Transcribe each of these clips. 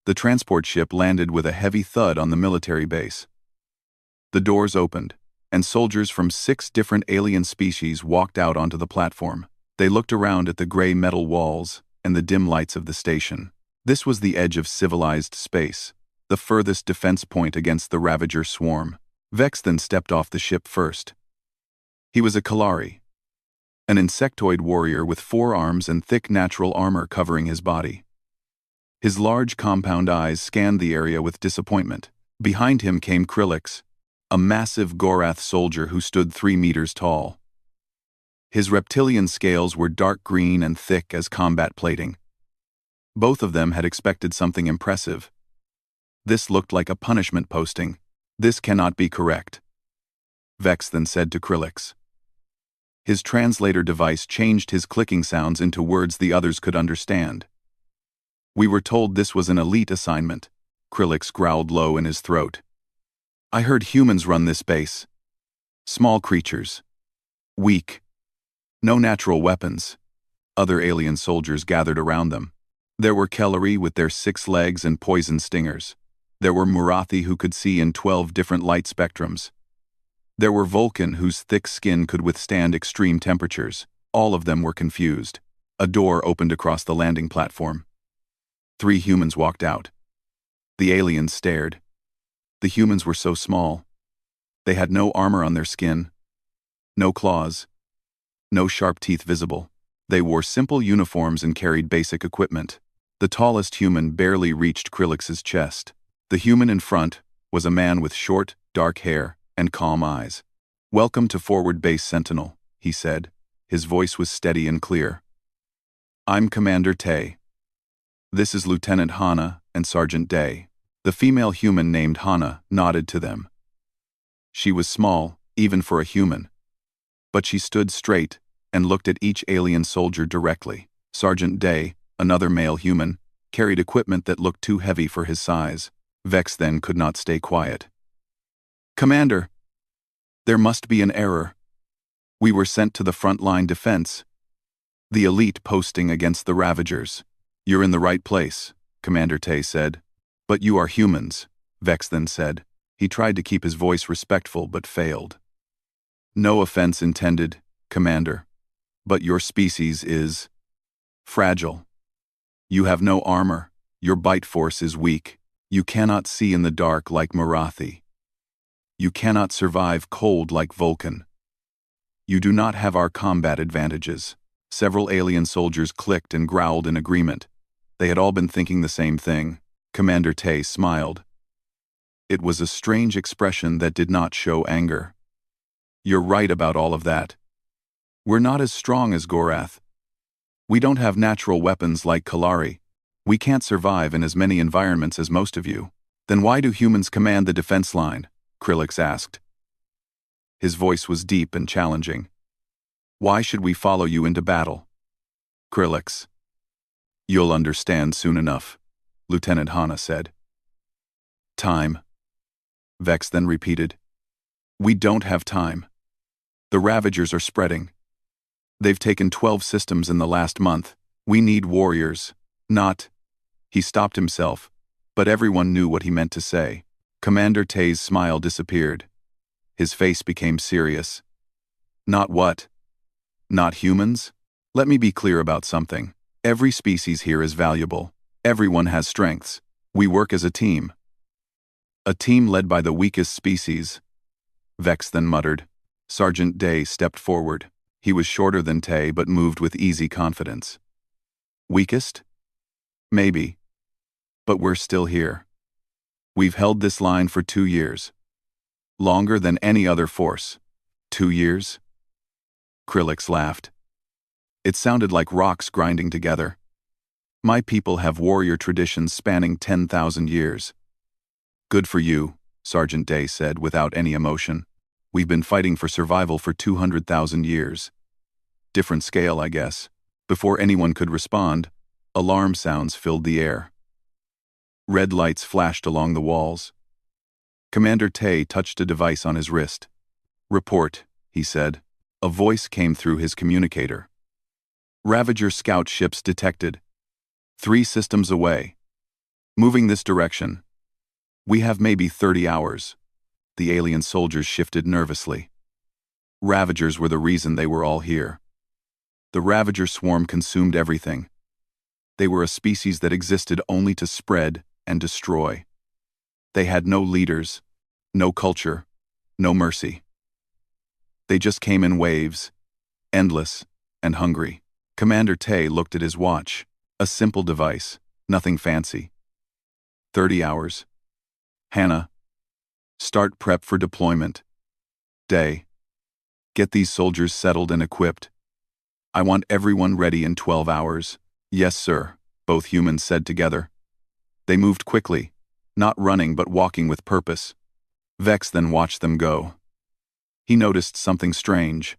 The transport ship landed with a heavy thud on the military base. The doors opened, and soldiers from 6 different alien species walked out onto the platform. They looked around at the gray metal walls and the dim lights of the station. This was the edge of civilized space, the furthest defense point against the Ravager swarm. Vex then stepped off the ship first. He was a Kalari, an insectoid warrior with 4 arms and thick natural armor covering his body. His large compound eyes scanned the area with disappointment. Behind him came Krillix, a massive Gorath soldier who stood 3 meters tall. His reptilian scales were dark green and thick as combat plating. Both of them had expected something impressive. This looked like a punishment posting. This cannot be correct, Vex then said to Krillix. His translator device changed his clicking sounds into words the others could understand. We were told this was an elite assignment, Krillix growled low in his throat. I heard humans run this base. Small creatures. Weak. No natural weapons. Other alien soldiers gathered around them. There were Kelleri with their 6 legs and poison stingers. There were Murathi who could see in 12 different light spectrums. There were Vulcan whose thick skin could withstand extreme temperatures. All of them were confused. A door opened across the landing platform. 3 humans walked out. The aliens stared. The humans were so small. They had no armor on their skin, no claws, no sharp teeth visible. They wore simple uniforms and carried basic equipment. The tallest human barely reached Krillix's chest. The human in front was a man with short, dark hair and calm eyes. Welcome to Forward Base Sentinel, he said. His voice was steady and clear. I'm Commander Tay. This is Lieutenant Hana and Sergeant Day. The female human named Hana nodded to them. She was small, even for a human. But she stood straight and looked at each alien soldier directly. Sergeant Day, another male human, carried equipment that looked too heavy for his size. Vex then could not stay quiet. Commander, there must be an error. We were sent to the front-line defense. The elite posting against the Ravagers. You're in the right place, Commander Tay said. But you are humans, Vex then said. He tried to keep his voice respectful but failed. No offense intended, Commander. But your species is fragile. You have no armor. Your bite force is weak. You cannot see in the dark like Marathi. You cannot survive cold like Vulcan. You do not have our combat advantages. Several alien soldiers clicked and growled in agreement. They had all been thinking the same thing. Commander Tay smiled. It was a strange expression that did not show anger. You're right about all of that. We're not as strong as Gorath. We don't have natural weapons like Kalari. We can't survive in as many environments as most of you. Then why do humans command the defense line? Krillix asked. His voice was deep and challenging. Why should we follow you into battle? Krillix. You'll understand soon enough, Lieutenant Hana said. Time. Vex then repeated. We don't have time. The Ravagers are spreading. They've taken 12 systems in the last month. We need warriors, not... He stopped himself, but everyone knew what he meant to say. Commander Tay's smile disappeared. His face became serious. Not what? Not humans? Let me be clear about something. Every species here is valuable. Everyone has strengths. We work as a team. A team led by the weakest species. Vex then muttered. Sergeant Day stepped forward. He was shorter than Tay but moved with easy confidence. Weakest? Maybe. But we're still here. We've held this line for 2 years. Longer than any other force. 2 years? Krillix laughed. It sounded like rocks grinding together. My people have warrior traditions spanning 10,000 years. Good for you, Sergeant Day said without any emotion. We've been fighting for survival for 200,000 years. Different scale, I guess. Before anyone could respond, alarm sounds filled the air. Red lights flashed along the walls. Commander Tay touched a device on his wrist. Report, he said. A voice came through his communicator. Ravager scout ships detected. 3 systems away. Moving this direction. We have maybe 30 hours. The alien soldiers shifted nervously. Ravagers were the reason they were all here. The Ravager swarm consumed everything. They were a species that existed only to spread and destroy. They had no leaders, no culture, no mercy. They just came in waves, endless and hungry. Commander Tay looked at his watch. A simple device, nothing fancy. 30 hours. Hannah, start prep for deployment. Day, get these soldiers settled and equipped. I want everyone ready in 12 hours. Yes, sir, both humans said together. They moved quickly, not running but walking with purpose. Vex then watched them go. He noticed something strange.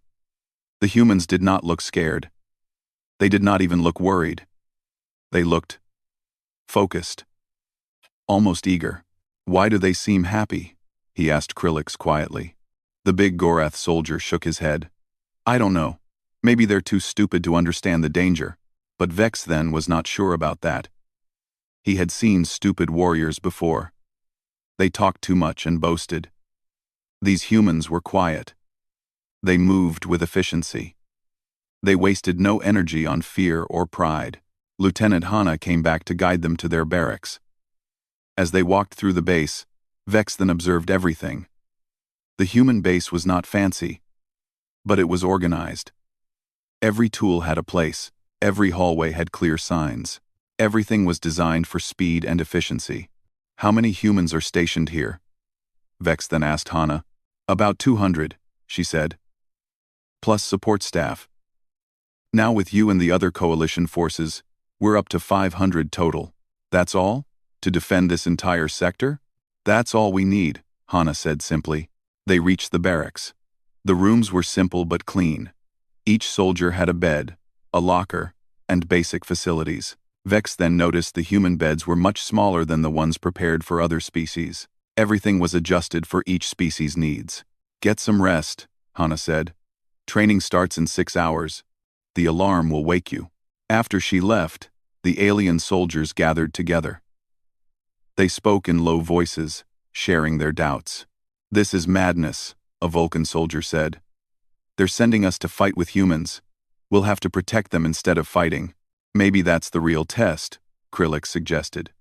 The humans did not look scared. They did not even look worried. They looked focused, almost eager. Why do they seem happy? He asked Krillix quietly. The big Gorath soldier shook his head. I don't know. Maybe they're too stupid to understand the danger. But Vex then was not sure about that. He had seen stupid warriors before. They talked too much and boasted. These humans were quiet. They moved with efficiency. They wasted no energy on fear or pride. Lieutenant Hana came back to guide them to their barracks. As they walked through the base, Vex then observed everything. The human base was not fancy, but it was organized. Every tool had a place, every hallway had clear signs. Everything was designed for speed and efficiency. How many humans are stationed here? Vex then asked Hana. About 200, she said. Plus support staff. Now with you and the other coalition forces, we're up to 500 total. That's all? To defend this entire sector? That's all we need, Hana said simply. They reached the barracks. The rooms were simple but clean. Each soldier had a bed, a locker, and basic facilities. Vex then noticed the human beds were much smaller than the ones prepared for other species. Everything was adjusted for each species' needs. Get some rest, Hana said. Training starts in 6 hours. The alarm will wake you. After she left, the alien soldiers gathered together. They spoke in low voices, sharing their doubts. This is madness, a Vulcan soldier said. They're sending us to fight with humans. We'll have to protect them instead of fighting. Maybe that's the real test, Krillix suggested.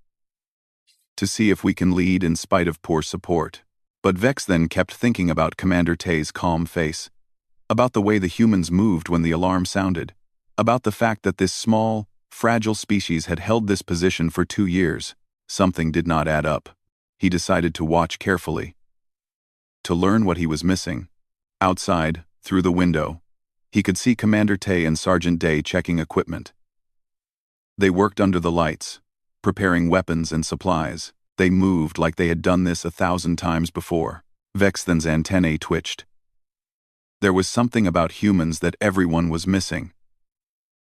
To see if we can lead in spite of poor support. But Vex then kept thinking about Commander Tay's calm face, about the way the humans moved when the alarm sounded, about the fact that this small, fragile species had held this position for 2 years. Something did not add up. He decided to watch carefully. To learn what he was missing. Outside, through the window, he could see Commander Tay and Sergeant Day checking equipment. They worked under the lights, preparing weapons and supplies. They moved like they had done this 1,000 times before. Vex then's antennae twitched. There was something about humans that everyone was missing.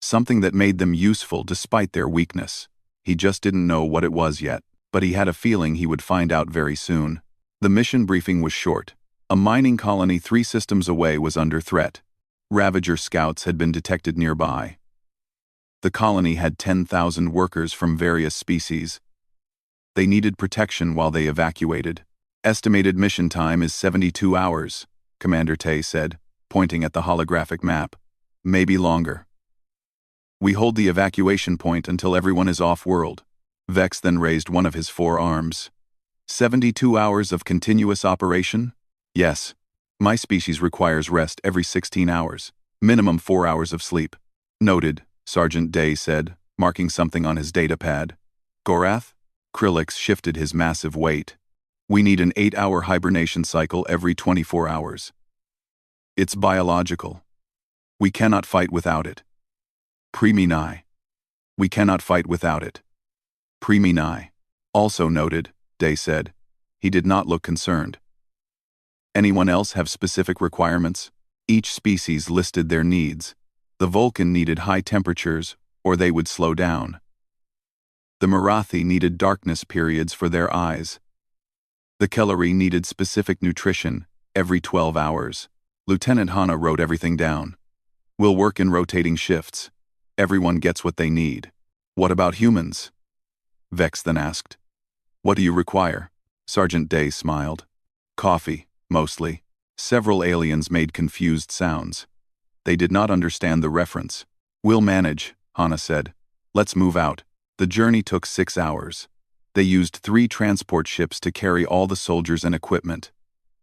Something that made them useful despite their weakness. He just didn't know what it was yet, but he had a feeling he would find out very soon. The mission briefing was short. A mining colony 3 systems away was under threat. Ravager scouts had been detected nearby. The colony had 10,000 workers from various species. They needed protection while they evacuated. Estimated mission time is 72 hours, Commander Tay said, pointing at the holographic map. Maybe longer. We hold the evacuation point until everyone is off-world. Vex then raised one of his 4 arms. 72 hours of continuous operation? Yes. My species requires rest every 16 hours. Minimum 4 hours of sleep. Noted, Sergeant Day said, marking something on his datapad. Gorath? Krillix shifted his massive weight. We need an 8-hour hibernation cycle every 24 hours. It's biological. We cannot fight without it. Premini. We cannot fight without it. Premini. Also noted, Day said. He did not look concerned. Anyone else have specific requirements? Each species listed their needs. The Vulcan needed high temperatures, or they would slow down. The Marathi needed darkness periods for their eyes. The Kelleri needed specific nutrition, every 12 hours. Lieutenant Hana wrote everything down. We'll work in rotating shifts. Everyone gets what they need. What about humans? Vex then asked. What do you require? Sergeant Day smiled. Coffee, mostly. Several aliens made confused sounds. They did not understand the reference. We'll manage, Hana said. Let's move out. The journey took 6 hours. They used 3 transport ships to carry all the soldiers and equipment.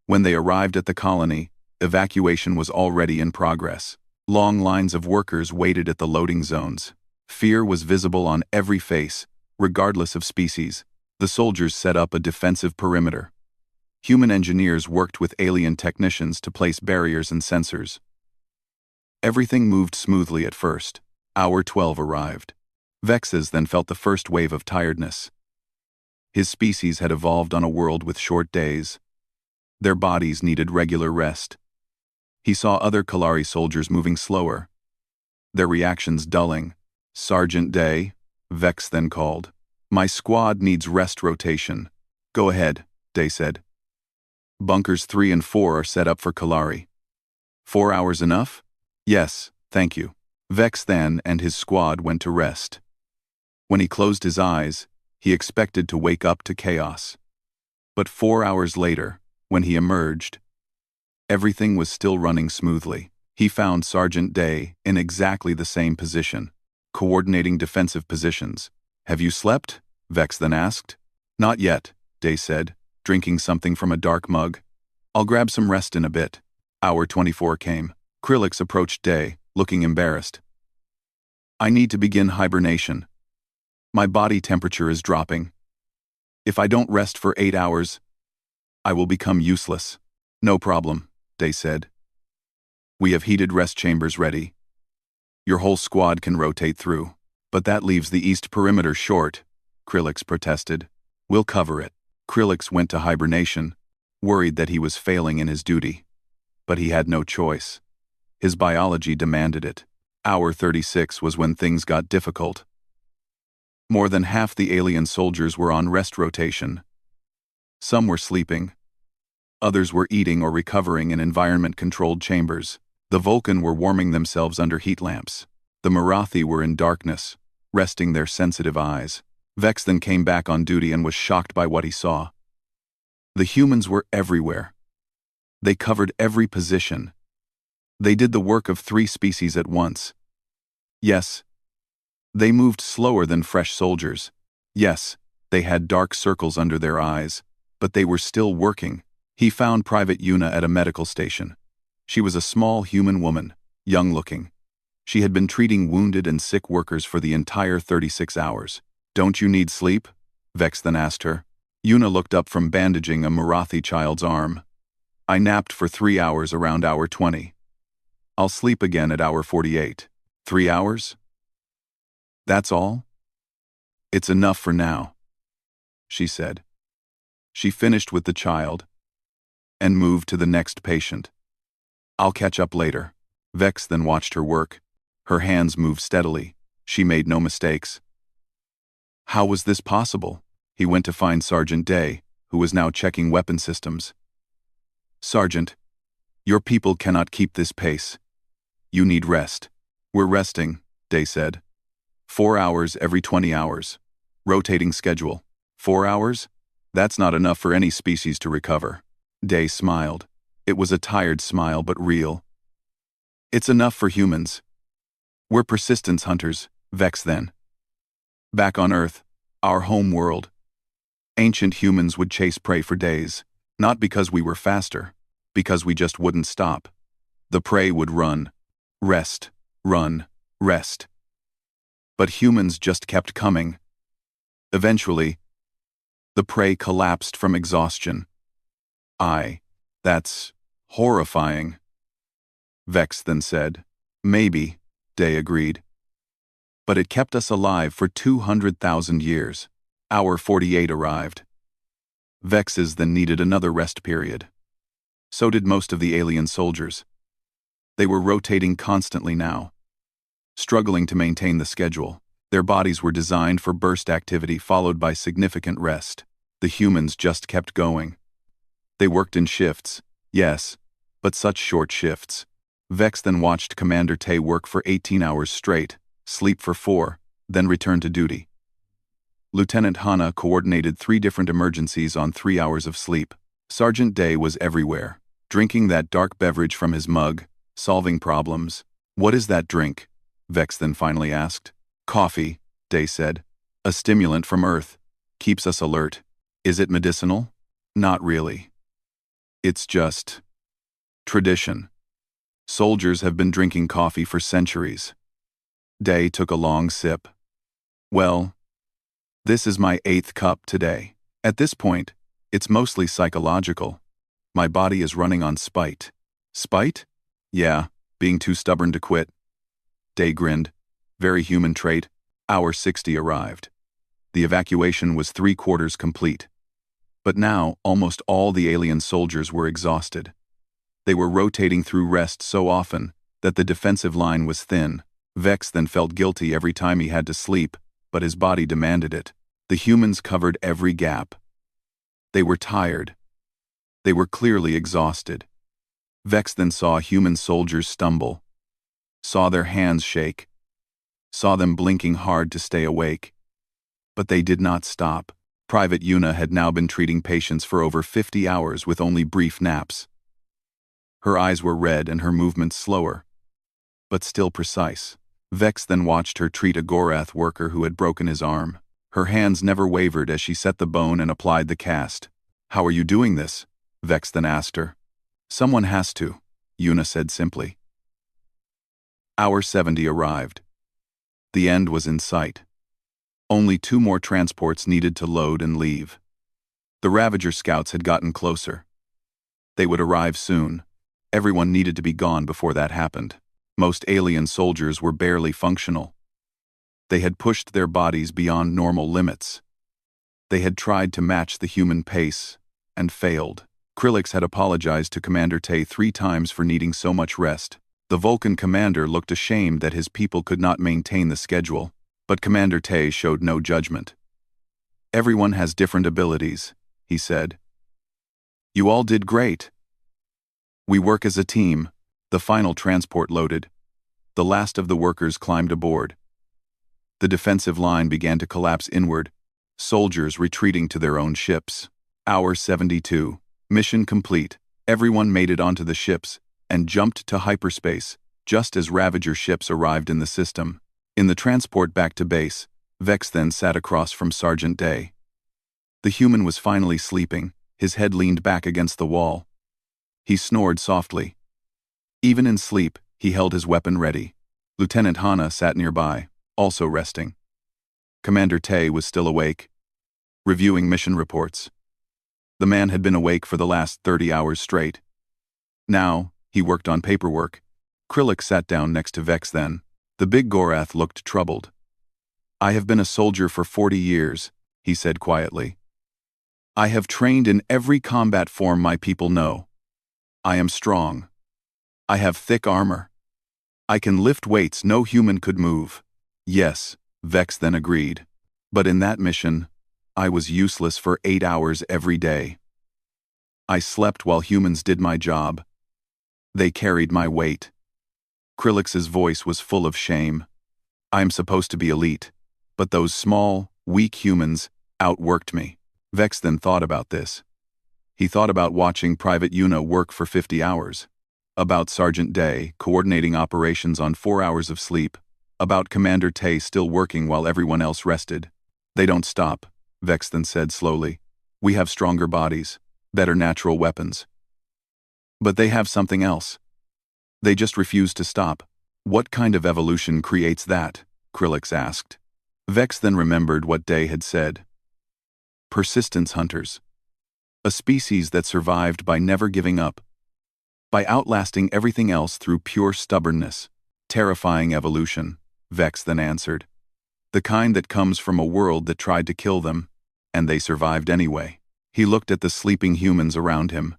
When they arrived at the colony, evacuation was already in progress. Long lines of workers waited at the loading zones. Fear was visible on every face, regardless of species. The soldiers set up a defensive perimeter. Human engineers worked with alien technicians to place barriers and sensors. Everything moved smoothly at first. Hour 12 arrived. Vexes then felt the first wave of tiredness. His species had evolved on a world with short days. Their bodies needed regular rest. He saw other Kalari soldiers moving slower, their reactions dulling. Sergeant Day, Vex then called. My squad needs rest rotation. Go ahead, Day said. Bunkers 3 and 4 are set up for Kalari. 4 hours enough? Yes, thank you. Vex then and his squad went to rest. When he closed his eyes, he expected to wake up to chaos. But 4 hours later, when he emerged, everything was still running smoothly. He found Sergeant Day in exactly the same position, coordinating defensive positions. Have you slept? Vex then asked. Not yet, Day said, drinking something from a dark mug. I'll grab some rest in a bit. Hour 24 came. Krillix approached Day, looking embarrassed. I need to begin hibernation. My body temperature is dropping. If I don't rest for 8 hours, I will become useless. No problem, Day said. We have heated rest chambers ready. Your whole squad can rotate through. But that leaves the east perimeter short, Krillix protested. We'll cover it. Krillix went to hibernation, worried that he was failing in his duty. But he had no choice. His biology demanded it. Hour 36 was when things got difficult. More than half the alien soldiers were on rest rotation. Some were sleeping. Others were eating or recovering in environment-controlled chambers. The Vulcan were warming themselves under heat lamps. The Marathi were in darkness, resting their sensitive eyes. Vex then came back on duty and was shocked by what he saw. The humans were everywhere. They covered every position. They did the work of 3 species at once. Yes, they moved slower than fresh soldiers. Yes, they had dark circles under their eyes, but they were still working. He found Private Yuna at a medical station. She was a small human woman, young-looking. She had been treating wounded and sick workers for the entire 36 hours. Don't you need sleep? Vex then asked her. Yuna looked up from bandaging a Marathi child's arm. I napped for 3 hours around hour 20. I'll sleep again at hour 48. 3 hours? That's all? It's enough for now, she said. She finished with the child and moved to the next patient. I'll catch up later. Vex then watched her work. Her hands moved steadily. She made no mistakes. How was this possible? He went to find Sergeant Day, who was now checking weapon systems. Sergeant, your people cannot keep this pace. You need rest. We're resting, Day said. 4 hours every 20 hours. Rotating schedule. 4 hours? That's not enough for any species to recover. Day smiled. It was a tired smile, but real. It's enough for humans. We're persistence hunters, Vex then. Back on Earth, our home world, ancient humans would chase prey for days, not because we were faster, because we just wouldn't stop. The prey would run, rest, run, rest. But humans just kept coming. Eventually, the prey collapsed from exhaustion. That's horrifying. Vex then said. Maybe, Day agreed. But it kept us alive for 200,000 years. Hour 48 arrived. Vexes then needed another rest period. So did most of the alien soldiers. They were rotating constantly now, struggling to maintain the schedule. Their bodies were designed for burst activity followed by significant rest. The humans just kept going. They worked in shifts, yes, but such short shifts. Vex then watched Commander Tay work for 18 hours straight, sleep for 4, then return to duty. Lieutenant Hana coordinated 3 different emergencies on 3 hours of sleep. Sergeant Day was everywhere, drinking that dark beverage from his mug, solving problems. "What is that drink?" Vex then finally asked. "Coffee," Day said. "A stimulant from Earth. Keeps us alert." "Is it medicinal?" "Not really. It's just tradition. Soldiers have been drinking coffee for centuries." Day took a long sip. "Well, this is my 8th cup today. At this point, it's mostly psychological. My body is running on spite." "Spite?" "Yeah, being too stubborn to quit." Day grinned. "Very human trait." Hour 60 arrived. The evacuation was 3/4 complete. But now, almost all the alien soldiers were exhausted. They were rotating through rest so often that the defensive line was thin. Vex then felt guilty every time he had to sleep, but his body demanded it. The humans covered every gap. They were tired. They were clearly exhausted. Vex then saw human soldiers stumble, saw their hands shake, saw them blinking hard to stay awake. But they did not stop. Private Yuna had now been treating patients for over 50 hours with only brief naps. Her eyes were red and her movements slower, but still precise. Vex then watched her treat a Gorath worker who had broken his arm. Her hands never wavered as she set the bone and applied the cast. "How are you doing this?" Vex then asked her. "Someone has to," Yuna said simply. Hour 70 arrived. The end was in sight. Only 2 more transports needed to load and leave. The Ravager scouts had gotten closer. They would arrive soon. Everyone needed to be gone before that happened. Most alien soldiers were barely functional. They had pushed their bodies beyond normal limits. They had tried to match the human pace, and failed. Krillix had apologized to Commander Tay 3 times for needing so much rest. The Vulcan commander looked ashamed that his people could not maintain the schedule, but Commander Tay showed no judgment. "Everyone has different abilities," he said. "You all did great. We work as a team." The final transport loaded. The last of the workers climbed aboard. The defensive line began to collapse inward, soldiers retreating to their own ships. Hour 72. Mission complete. Everyone made it onto the ships and jumped to hyperspace just as Ravager ships arrived in the system. In the transport back to base, Vex then sat across from Sergeant Day. The human was finally sleeping, his head leaned back against the wall. He snored softly. Even in sleep, he held his weapon ready. Lieutenant Hana sat nearby, also resting. Commander Tay was still awake, reviewing mission reports. The man had been awake for the last 30 hours straight. Now, he worked on paperwork. Krillix sat down next to Vex then. The big Gorath looked troubled. "I have been a soldier for 40 years, he said quietly. "I have trained in every combat form my people know. I am strong. I have thick armor. I can lift weights no human could move." "Yes," Vex then agreed. "But in that mission, I was useless for 8 hours every day. I slept while humans did my job. They carried my weight." Krillix's voice was full of shame. "I'm supposed to be elite, but those small, weak humans outworked me." Vex then thought about this. He thought about watching Private Yuna work for 50 hours. About Sergeant Day coordinating operations on 4 hours of sleep. About Commander Tay still working while everyone else rested. "They don't stop," Vex then said slowly. "We have stronger bodies, better natural weapons. But they have something else. They just refuse to stop." "What kind of evolution creates that?" Krillix asked. Vex then remembered what Day had said. Persistence hunters. A species that survived by never giving up. By outlasting everything else through pure stubbornness. Terrifying evolution, Vex then answered. The kind that comes from a world that tried to kill them, and they survived anyway. He looked at the sleeping humans around him.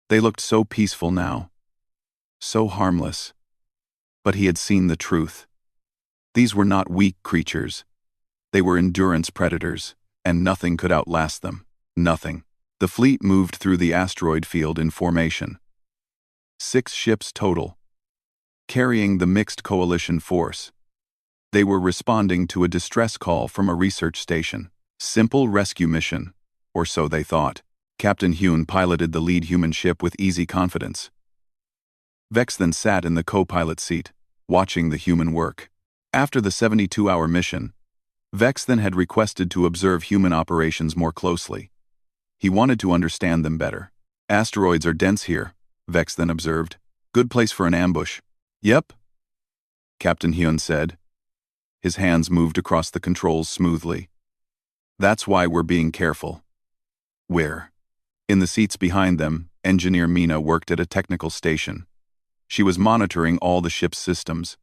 They looked so peaceful now. So harmless. But he had seen the truth. These were not weak creatures. They were endurance predators, and nothing could outlast them. Nothing. The fleet moved through the asteroid field in formation. 6 ships total, carrying the mixed coalition force. They were responding to a distress call from a research station. Simple rescue mission, or so they thought. Captain Hyun piloted the lead human ship with easy confidence. Vex then sat in the co-pilot seat, watching the human work. After the 72-hour mission, Vex then had requested to observe human operations more closely. He wanted to understand them better. Asteroids are dense here, Vex then observed. Good place for an ambush. Yep, Captain Hyun said. His hands moved across the controls smoothly. That's why we're being careful. Where? In the seats behind them, Engineer Mina worked at a technical station. She was monitoring all the ship's systems.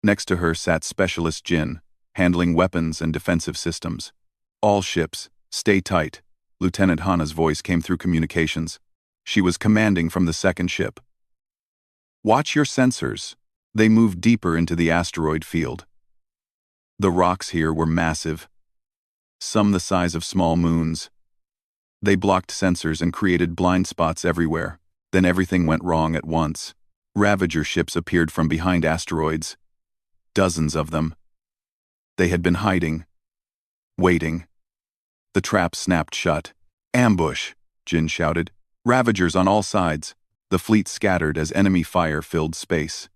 Next to her sat Specialist Jin, handling weapons and defensive systems. All ships, stay tight. Lieutenant Hana's voice came through communications. She was commanding from the second ship. Watch your sensors. They moved deeper into the asteroid field. The rocks here were massive, some the size of small moons. They blocked sensors and created blind spots everywhere. Then everything went wrong at once. Ravager ships appeared from behind asteroids. Dozens of them. They had been hiding, waiting. The trap snapped shut. Ambush, Jin shouted. Ravagers on all sides. The fleet scattered as enemy fire filled space.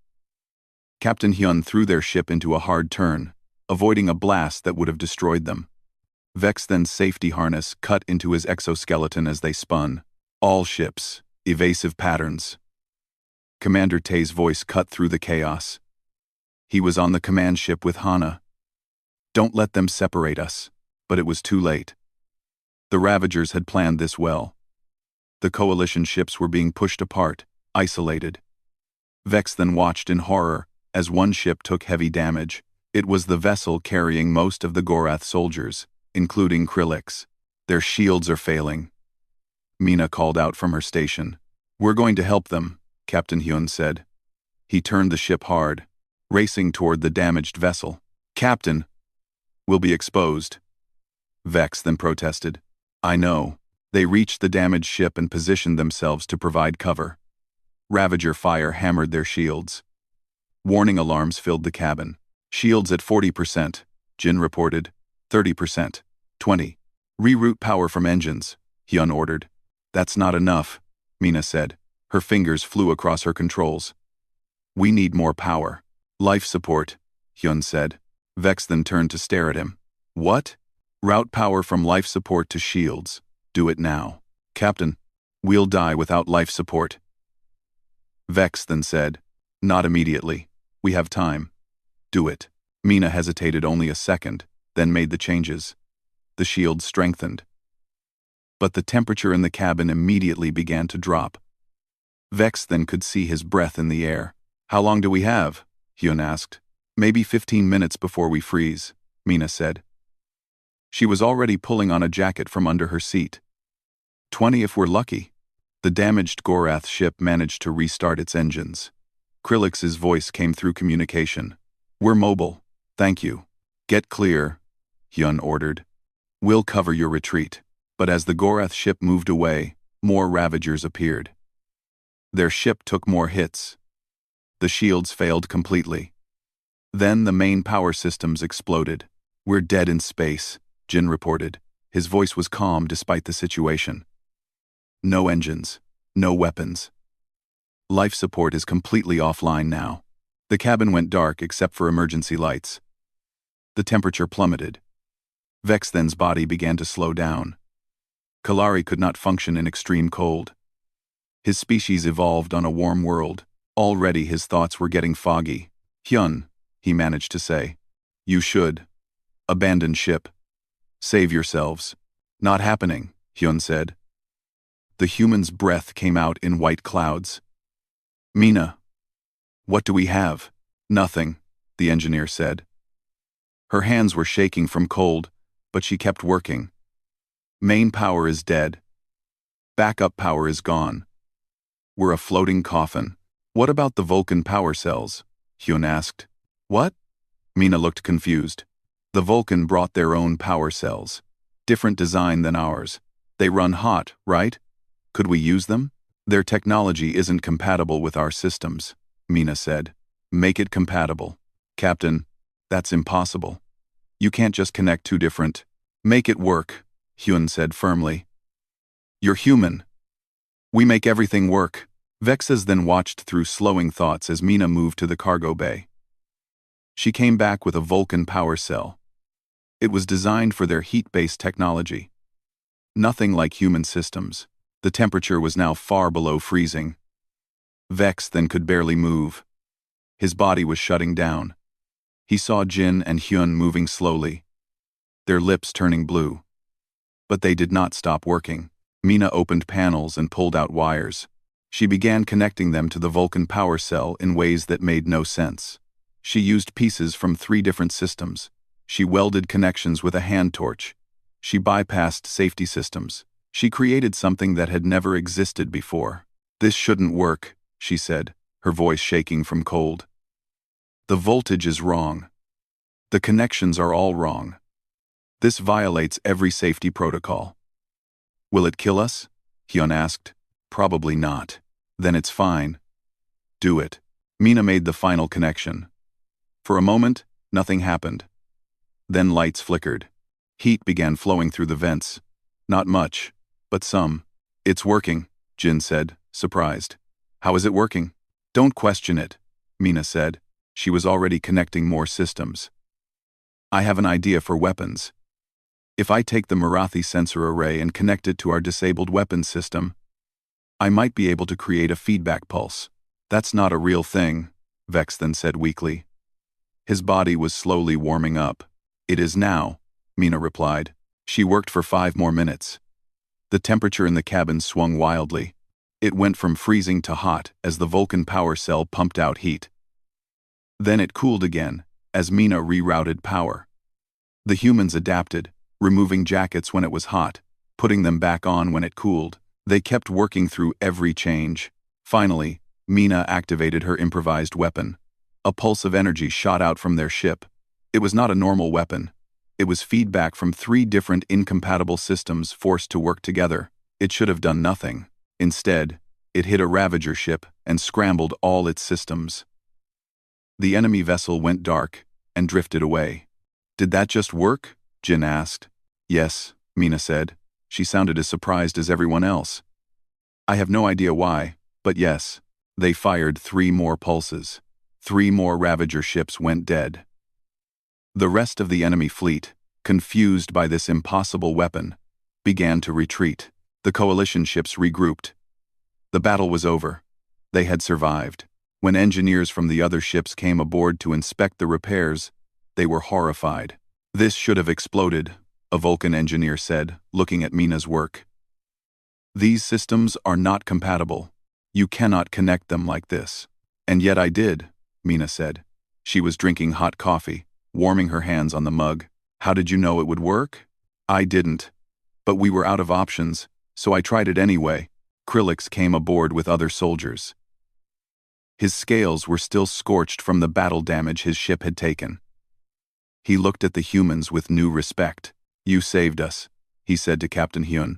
Captain Hyun threw their ship into a hard turn, avoiding a blast that would have destroyed them. Vex then's safety harness cut into his exoskeleton as they spun. All ships, evasive patterns. Commander Tae's voice cut through the chaos. He was on the command ship with Hana. Don't let them separate us. But it was too late. The Ravagers had planned this well. The coalition ships were being pushed apart, isolated. Vex then watched in horror as one ship took heavy damage. It was the vessel carrying most of the Gorath soldiers, including Krillix. Their shields are failing. Mina called out from her station. We're going to help them, Captain Hyun said. He turned the ship hard, racing toward the damaged vessel. Captain, we'll be exposed. Vex then protested. I know. They reached the damaged ship and positioned themselves to provide cover. Ravager fire hammered their shields. Warning alarms filled the cabin. Shields at 40%, Jin reported. 30%. 20. Reroute power from engines, Hyun ordered. That's not enough, Mina said. Her fingers flew across her controls. We need more power. Life support, Hyun said. Vex then turned to stare at him. What? Route power from life support to shields. Do it now. Captain, we'll die without life support. Vex then said. Not immediately. We have time. Do it. Mina hesitated only a second, then made the changes. The shields strengthened. But the temperature in the cabin immediately began to drop. Vex then could see his breath in the air. How long do we have? Hyun asked. Maybe 15 minutes before we freeze, Mina said. She was already pulling on a jacket from under her seat. 20 if we're lucky. The damaged Gorath ship managed to restart its engines. Krillix's voice came through communication. We're mobile. Thank you. Get clear, Hyun ordered. We'll cover your retreat. But as the Gorath ship moved away, more Ravagers appeared. Their ship took more hits. The shields failed completely. Then the main power systems exploded. We're dead in space, Jin reported. His voice was calm despite the situation. No engines. No weapons. Life support is completely offline now. The cabin went dark except for emergency lights. The temperature plummeted. Vex then's body began to slow down. Kalari could not function in extreme cold. His species evolved on a warm world. Already his thoughts were getting foggy. Hyun, he managed to say. You should. Abandon ship. Save yourselves. Not happening, Hyun said. The human's breath came out in white clouds. Mina. What do we have? Nothing, the engineer said. Her hands were shaking from cold, but she kept working. Main power is dead. Backup power is gone. We're a floating coffin. What about the Vulcan power cells? Hyun asked. What? Mina looked confused. The Vulcan brought their own power cells. Different design than ours. They run hot, right? Could we use them? Their technology isn't compatible with our systems, Mina said. Make it compatible. Captain, That's impossible. You can't just connect two different. Make it work, Hyun said firmly. You're human. We make everything work. Vexes then watched through slowing thoughts as Mina moved to the cargo bay. She came back with a Vulcan power cell. It was designed for their heat-based technology. Nothing like human systems. The temperature was now far below freezing. Vex then could barely move. His body was shutting down. He saw Jin and Hyun moving slowly, their lips turning blue. But they did not stop working. Mina opened panels and pulled out wires. She began connecting them to the Vulcan power cell in ways that made no sense. She used pieces from 3 different systems. She welded connections with a hand torch. She bypassed safety systems. She created something that had never existed before. This shouldn't work, she said, her voice shaking from cold. The voltage is wrong. The connections are all wrong. This violates every safety protocol. Will it kill us? Hyun asked. Probably not. Then it's fine. Do it. Mina made the final connection. For a moment, nothing happened. Then lights flickered. Heat began flowing through the vents. Not much, but some. It's working, Jin said, surprised. How is it working? Don't question it, Mina said. She was already connecting more systems. I have an idea for weapons. If I take the Marathi sensor array and connect it to our disabled weapons system, I might be able to create a feedback pulse. That's not a real thing, Vex then said weakly. His body was slowly warming up. It is now, Mina replied. She worked for 5 more minutes. The temperature in the cabin swung wildly. It went from freezing to hot as the Vulcan power cell pumped out heat. Then it cooled again, as Mina rerouted power. The humans adapted, removing jackets when it was hot, putting them back on when it cooled. They kept working through every change. Finally, Mina activated her improvised weapon. A pulse of energy shot out from their ship. It was not a normal weapon. It was feedback from 3 different incompatible systems forced to work together. It should have done nothing. Instead, it hit a Ravager ship and scrambled all its systems. The enemy vessel went dark and drifted away. Did that just work? Jin asked. Yes, Mina said. She sounded as surprised as everyone else. I have no idea why, but yes. They fired 3 more pulses. 3 more Ravager ships went dead. The rest of the enemy fleet, confused by this impossible weapon, began to retreat. The coalition ships regrouped. The battle was over. They had survived. When engineers from the other ships came aboard to inspect the repairs, they were horrified. This should have exploded, a Vulcan engineer said, looking at Mina's work. These systems are not compatible. You cannot connect them like this. And yet I did, Mina said. She was drinking hot coffee, warming her hands on the mug. How did you know it would work? I didn't. But we were out of options, so I tried it anyway. Krillix came aboard with other soldiers. His scales were still scorched from the battle damage his ship had taken. He looked at the humans with new respect. You saved us, he said to Captain Hyun.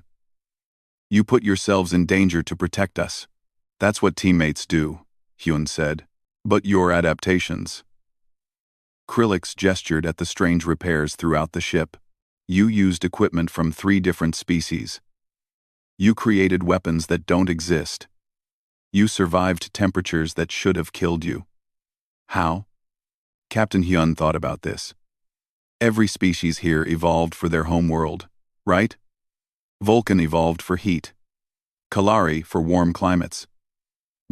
You put yourselves in danger to protect us. That's what teammates do, Hyun said. But your adaptations. Krillix gestured at the strange repairs throughout the ship. You used equipment from 3 different species. You created weapons that don't exist. You survived temperatures that should have killed you. How? Captain Hyun thought about this. Every species here evolved for their home world, right? Vulcan evolved for heat. Kalari for warm climates.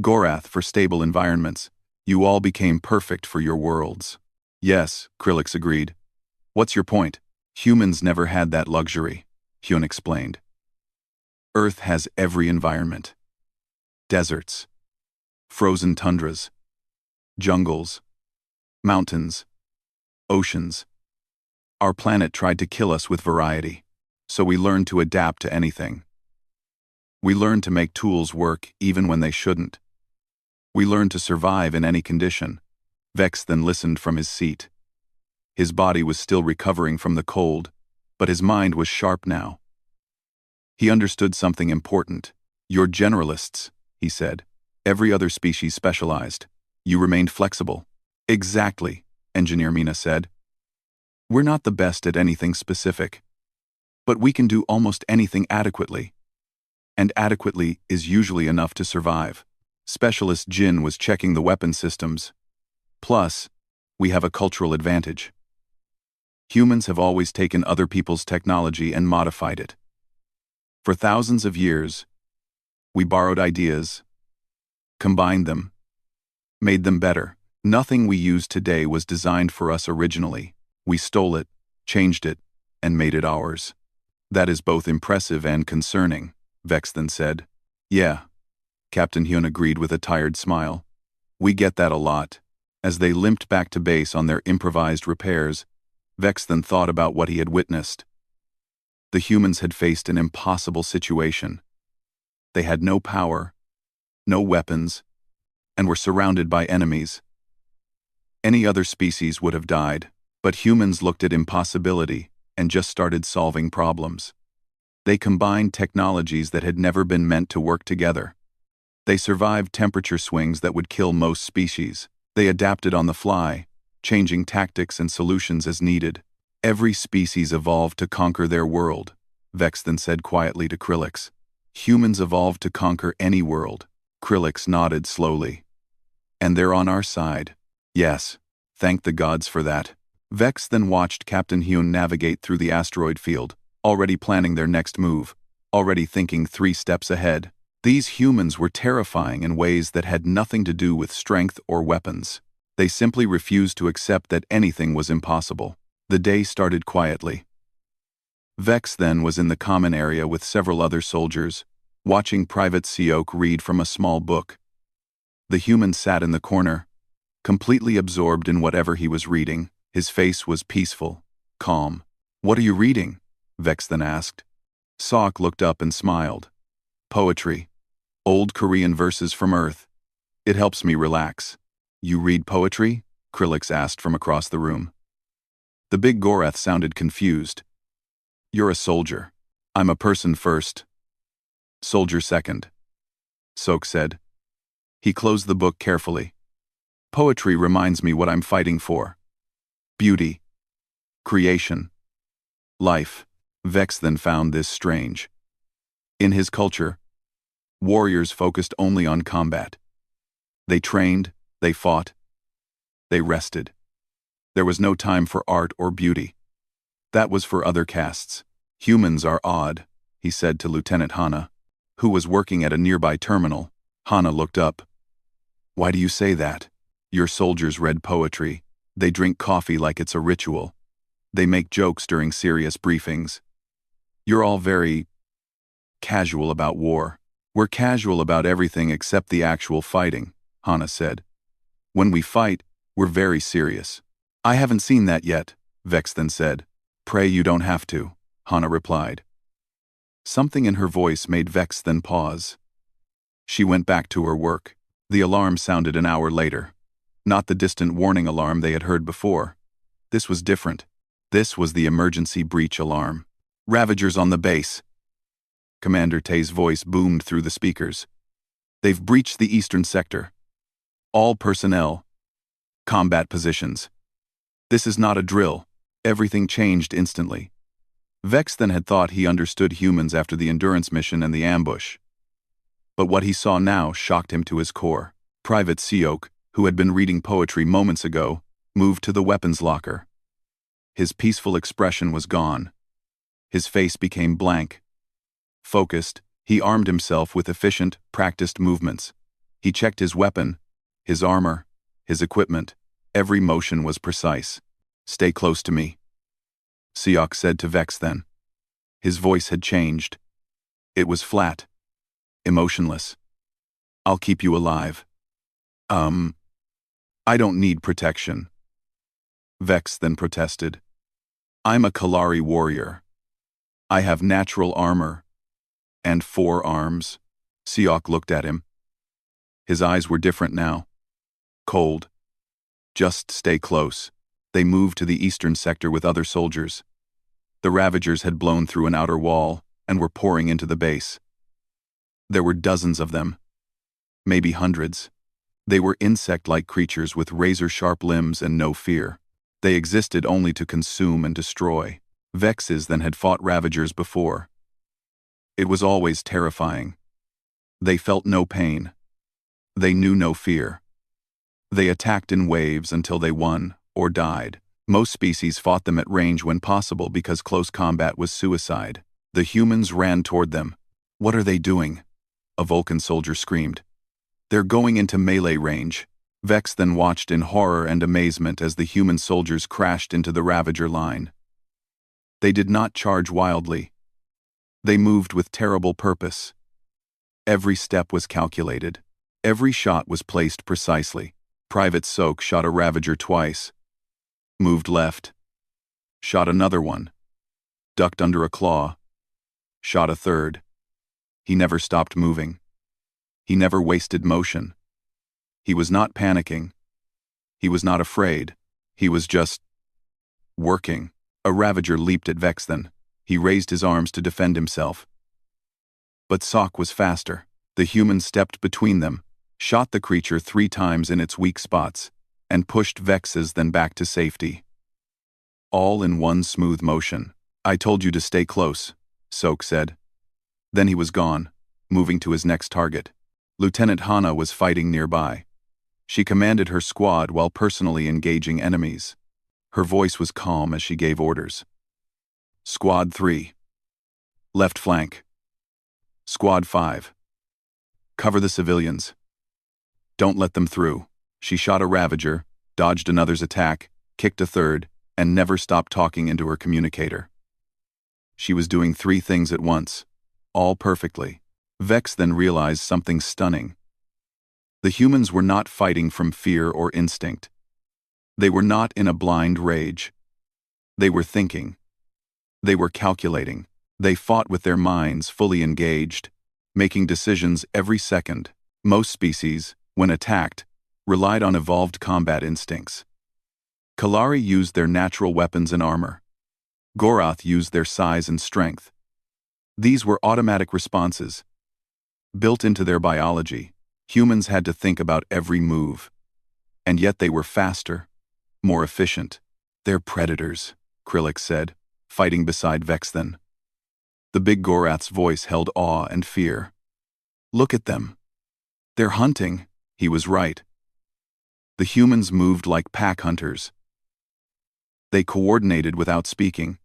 Gorath for stable environments. You all became perfect for your worlds. Yes, Krillix agreed. What's your point? Humans never had that luxury, Hyun explained. Earth has every environment. Deserts. Frozen tundras. Jungles. Mountains. Oceans. Our planet tried to kill us with variety, so we learned to adapt to anything. We learned to make tools work even when they shouldn't. We learned to survive in any condition. Vex then listened from his seat. His body was still recovering from the cold, but his mind was sharp now. He understood something important. You're generalists, he said. Every other species specialized. You remained flexible. Exactly. Engineer Mina said. We're not the best at anything specific, but we can do almost anything adequately. And adequately is usually enough to survive. Specialist Jin was checking the weapon systems. Plus, we have a cultural advantage. Humans have always taken other people's technology and modified it. For thousands of years, we borrowed ideas, combined them, made them better. Nothing we use today was designed for us originally. We stole it, changed it, and made it ours. That is both impressive and concerning, Vexthan said. Yeah, Captain Hyun agreed with a tired smile. We get that a lot. As they limped back to base on their improvised repairs, Vexthan thought about what he had witnessed. The humans had faced an impossible situation. They had no power, no weapons, and were surrounded by enemies. Any other species would have died, but humans looked at impossibility and just started solving problems. They combined technologies that had never been meant to work together. They survived temperature swings that would kill most species. They adapted on the fly, changing tactics and solutions as needed. Every species evolved to conquer their world, Vexthan said quietly to Krillix. Humans evolved to conquer any world. Krillix nodded slowly. And they're on our side. Yes, thank the gods for that. Vex then watched Captain Hyun navigate through the asteroid field, already planning their next move, already thinking 3 steps ahead. These humans were terrifying in ways that had nothing to do with strength or weapons. They simply refused to accept that anything was impossible. The day started quietly. Vex then was in the common area with several other soldiers, watching Private Seok read from a small book. The human sat in the corner, completely absorbed in whatever he was reading. His face was peaceful, calm. What are you reading? Vex then asked. Seok looked up and smiled. Poetry. Old Korean verses from Earth. It helps me relax. You read poetry? Krillix asked from across the room. The big Gorath sounded confused. You're a soldier. I'm a person first. Soldier second. Seok said. He closed the book carefully. Poetry reminds me what I'm fighting for. Beauty. Creation. Life. Vex then found this strange. In his culture, warriors focused only on combat. They trained, they fought, they rested. There was no time for art or beauty. That was for other castes. Humans are odd, he said to Lieutenant Hana, who was working at a nearby terminal. Hana looked up. Why do you say that? Your soldiers read poetry. They drink coffee like it's a ritual. They make jokes during serious briefings. You're all very casual about war. We're casual about everything except the actual fighting, Hana said. When we fight, we're very serious. I haven't seen that yet, Vex then said. Pray you don't have to, Hana replied. Something in her voice made Vex then pause. She went back to her work. The alarm sounded an hour later. Not the distant warning alarm they had heard before. This was different. This was the emergency breach alarm. Ravagers on the base. Commander Tay's voice boomed through the speakers. They've breached the eastern sector. All personnel. Combat positions. This is not a drill. Everything changed instantly. Vex then had thought he understood humans after the endurance mission and the ambush. But what he saw now shocked him to his core. Private Seok, who had been reading poetry moments ago, moved to the weapons locker. His peaceful expression was gone. His face became blank. Focused, he armed himself with efficient, practiced movements. He checked his weapon, his armor, his equipment. Every motion was precise. Stay close to me, Seok said to Vex then. His voice had changed. It was flat, emotionless. I'll keep you alive. I don't need protection. Vex then protested. I'm a Kalari warrior. I have natural armor. And 4 arms. Seok looked at him. His eyes were different now. Cold. Just stay close. They moved to the eastern sector with other soldiers. The Ravagers had blown through an outer wall and were pouring into the base. There were dozens of them. Maybe hundreds. They were insect-like creatures with razor-sharp limbs and no fear. They existed only to consume and destroy. Vexes then had fought Ravagers before. It was always terrifying. They felt no pain. They knew no fear. They attacked in waves until they won or died. Most species fought them at range when possible because close combat was suicide. The humans ran toward them. "What are they doing?" a Vulcan soldier screamed. "They're going into melee range." Vex then watched in horror and amazement as the human soldiers crashed into the Ravager line. They did not charge wildly. They moved with terrible purpose. Every step was calculated. Every shot was placed precisely. Private Soak shot a Ravager twice. Moved left. Shot another one. Ducked under a claw. Shot a third. He never stopped moving. He never wasted motion. He was not panicking. He was not afraid. He was just working. A Ravager leaped at Vex then. He raised his arms to defend himself. But Sock was faster. The human stepped between them, shot the creature 3 times in its weak spots, and pushed Vex's then back to safety. All in one smooth motion. "I told you to stay close," Soak said. Then he was gone, moving to his next target. Lieutenant Hana was fighting nearby. She commanded her squad while personally engaging enemies. Her voice was calm as she gave orders. "Squad 3. Left flank. Squad 5. Cover the civilians. Don't let them through." She shot a Ravager, dodged another's attack, kicked a third, and never stopped talking into her communicator. She was doing 3 things at once, all perfectly. Vex then realized something stunning. The humans were not fighting from fear or instinct. They were not in a blind rage. They were thinking. They were calculating. They fought with their minds fully engaged, making decisions every second. Most species, when attacked, relied on evolved combat instincts. Kalari used their natural weapons and armor. Goroth used their size and strength. These were automatic responses. Built into their biology, humans had to think about every move. And yet they were faster, more efficient. "They're predators," Krillix said, fighting beside Vexthan. The big Goroth's voice held awe and fear. "Look at them. They're hunting." He was right. The humans moved like pack hunters. They coordinated without speaking.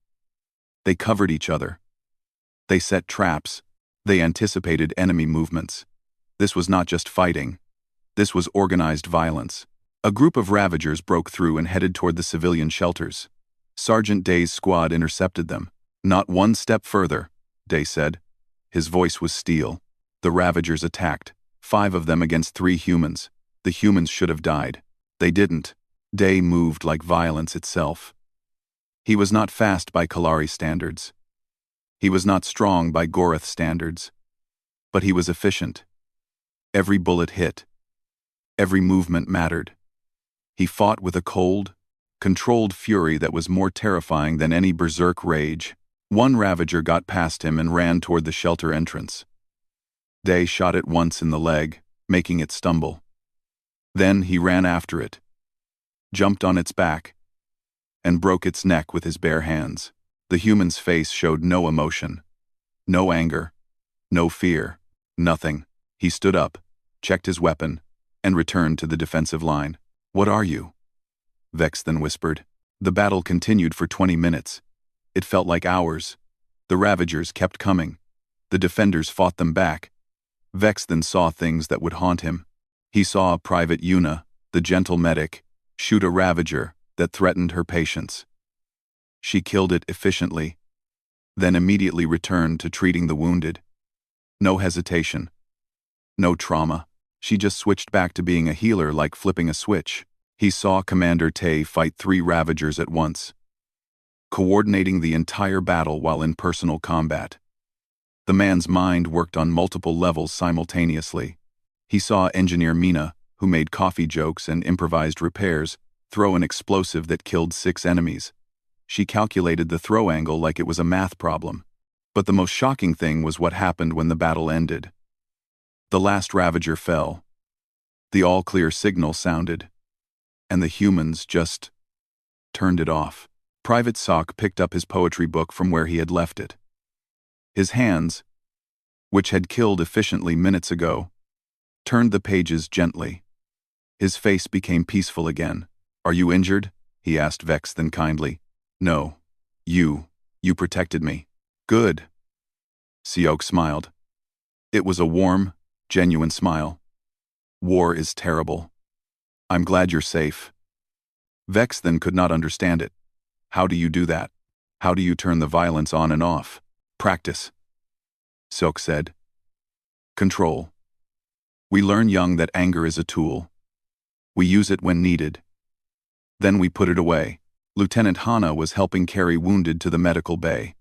They covered each other. They set traps. They anticipated enemy movements. This was not just fighting. This was organized violence. A group of Ravagers broke through and headed toward the civilian shelters. Sergeant Day's squad intercepted them. "Not one step further," Day said. His voice was steel. The Ravagers attacked, 5 of them against 3 humans. The humans should have died. They didn't. Day moved like violence itself. He was not fast by Kalari standards. He was not strong by Goroth standards. But he was efficient. Every bullet hit. Every movement mattered. He fought with a cold, controlled fury that was more terrifying than any berserk rage. One Ravager got past him and ran toward the shelter entrance. Day shot it once in the leg, making it stumble. Then he ran after it, jumped on its back, and broke its neck with his bare hands. The human's face showed no emotion, no anger, no fear, nothing. He stood up, checked his weapon, and returned to the defensive line. "What are you?" Vex then whispered. The battle continued for 20 minutes. It felt like hours. The Ravagers kept coming. The defenders fought them back. Vex then saw things that would haunt him. He saw Private Yuna, the gentle medic, shoot a Ravager that threatened her patients. She killed it efficiently, then immediately returned to treating the wounded. No hesitation. No trauma. She just switched back to being a healer like flipping a switch. He saw Commander Tay fight 3 Ravagers at once, coordinating the entire battle while in personal combat. The man's mind worked on multiple levels simultaneously. He saw Engineer Mina, who made coffee jokes and improvised repairs, throw an explosive that killed 6 enemies. She calculated the throw angle like it was a math problem. But the most shocking thing was what happened when the battle ended. The last Ravager fell. The all-clear signal sounded. And the humans just turned it off. Private Sock picked up his poetry book from where he had left it. His hands, which had killed efficiently minutes ago, turned the pages gently. His face became peaceful again. "Are you injured?" he asked, vexed then kindly. "No. You protected me." "Good." Sioc smiled. It was a warm, genuine smile. "War is terrible. I'm glad you're safe." Vex then could not understand it. "How do you do that? How do you turn the violence on and off?" "Practice," Sioc said. "Control. We learn young that anger is a tool. We use it when needed. Then we put it away." Lieutenant Hana was helping carry wounded to the medical bay.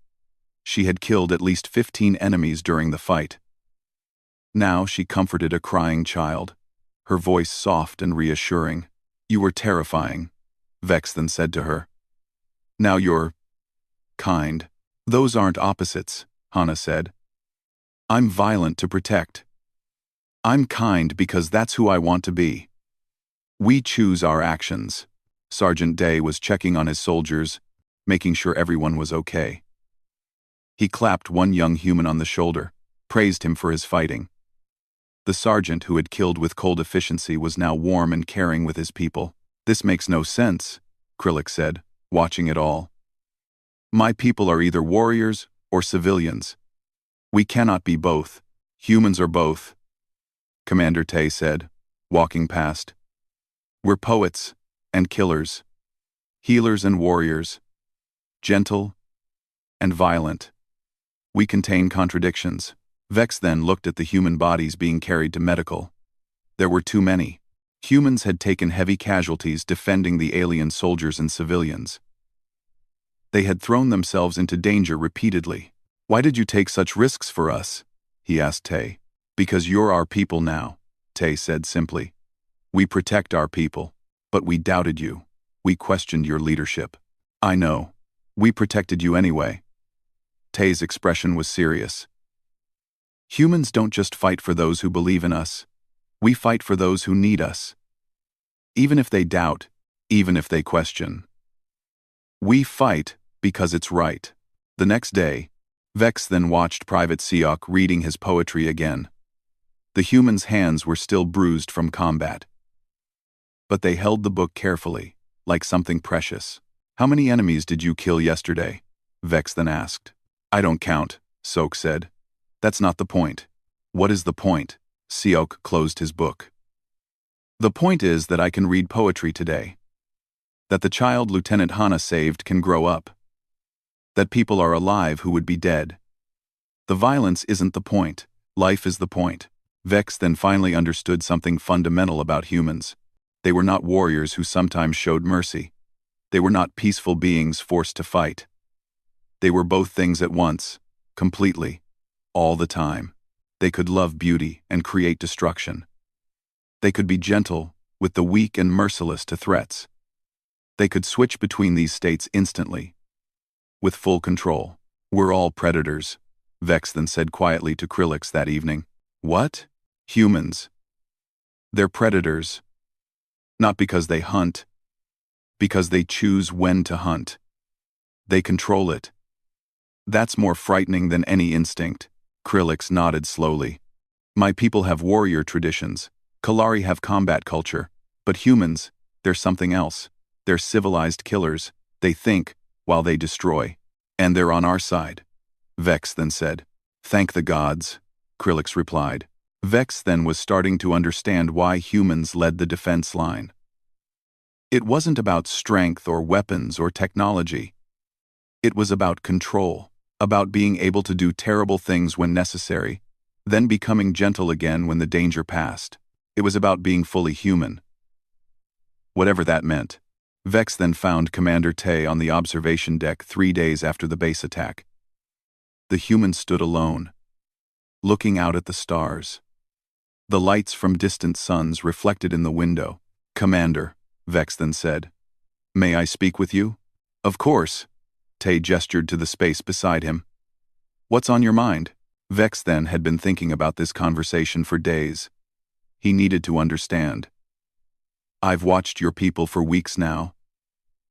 She had killed at least 15 enemies during the fight. Now she comforted a crying child, her voice soft and reassuring. "You were terrifying," Vex then said to her. "Now you're kind." "Those aren't opposites," Hana said. "I'm violent to protect. I'm kind because that's who I want to be. We choose our actions." Sergeant Day was checking on his soldiers, making sure everyone was okay. He clapped one young human on the shoulder, praised him for his fighting. The sergeant who had killed with cold efficiency was now warm and caring with his people. "This makes no sense," Krillic said, watching it all. "My people are either warriors or civilians. We cannot be both. Humans are both," Commander Tay said, walking past. "We're poets and killers, healers and warriors, gentle and violent. We contain contradictions." Vex then looked at the human bodies being carried to medical. There were too many. Humans had taken heavy casualties defending the alien soldiers and civilians. They had thrown themselves into danger repeatedly. "Why did you take such risks for us?" he asked Tay. "Because you're our people now," Tay said simply. "We protect our people. But we doubted you. We questioned your leadership." "I know. We protected you anyway." Tay's expression was serious. "Humans don't just fight for those who believe in us. We fight for those who need us. Even if they doubt, even if they question. We fight because it's right." The next day, Vex then watched Private Sioc reading his poetry again. The humans' hands were still bruised from combat. But they held the book carefully, like something precious. "How many enemies did you kill yesterday?" Vex then asked. "I don't count," Sioc said. "That's not the point." "What is the point?" Sioc closed his book. "The point is that I can read poetry today. That the child Lieutenant Hana saved can grow up. That people are alive who would be dead. The violence isn't the point. Life is the point." Vex then finally understood something fundamental about humans. They were not warriors who sometimes showed mercy. They were not peaceful beings forced to fight. They were both things at once, completely, all the time. They could love beauty and create destruction. They could be gentle with the weak and merciless to threats. They could switch between these states instantly, with full control. "We're all predators," Vex then said quietly to Krillix that evening. "What?" "Humans. They're predators. Not because they hunt, because they choose when to hunt. They control it. That's more frightening than any instinct." Krillix nodded slowly. "My people have warrior traditions. Kalari have combat culture. But humans, they're something else. They're civilized killers. They think while they destroy. And they're on our side," Vex then said. "Thank the gods," Krillix replied. Vex then was starting to understand why humans led the defense line. It wasn't about strength or weapons or technology. It was about control, about being able to do terrible things when necessary, then becoming gentle again when the danger passed. It was about being fully human. Whatever that meant. Vex then found Commander Tay on the observation deck 3 days after the base attack. The human stood alone, looking out at the stars. The lights from distant suns reflected in the window. "Commander," Vex then said, "may I speak with you?" "Of course." Tay gestured to the space beside him. "What's on your mind?" Vex then had been thinking about this conversation for days. He needed to understand. "I've watched your people for weeks now.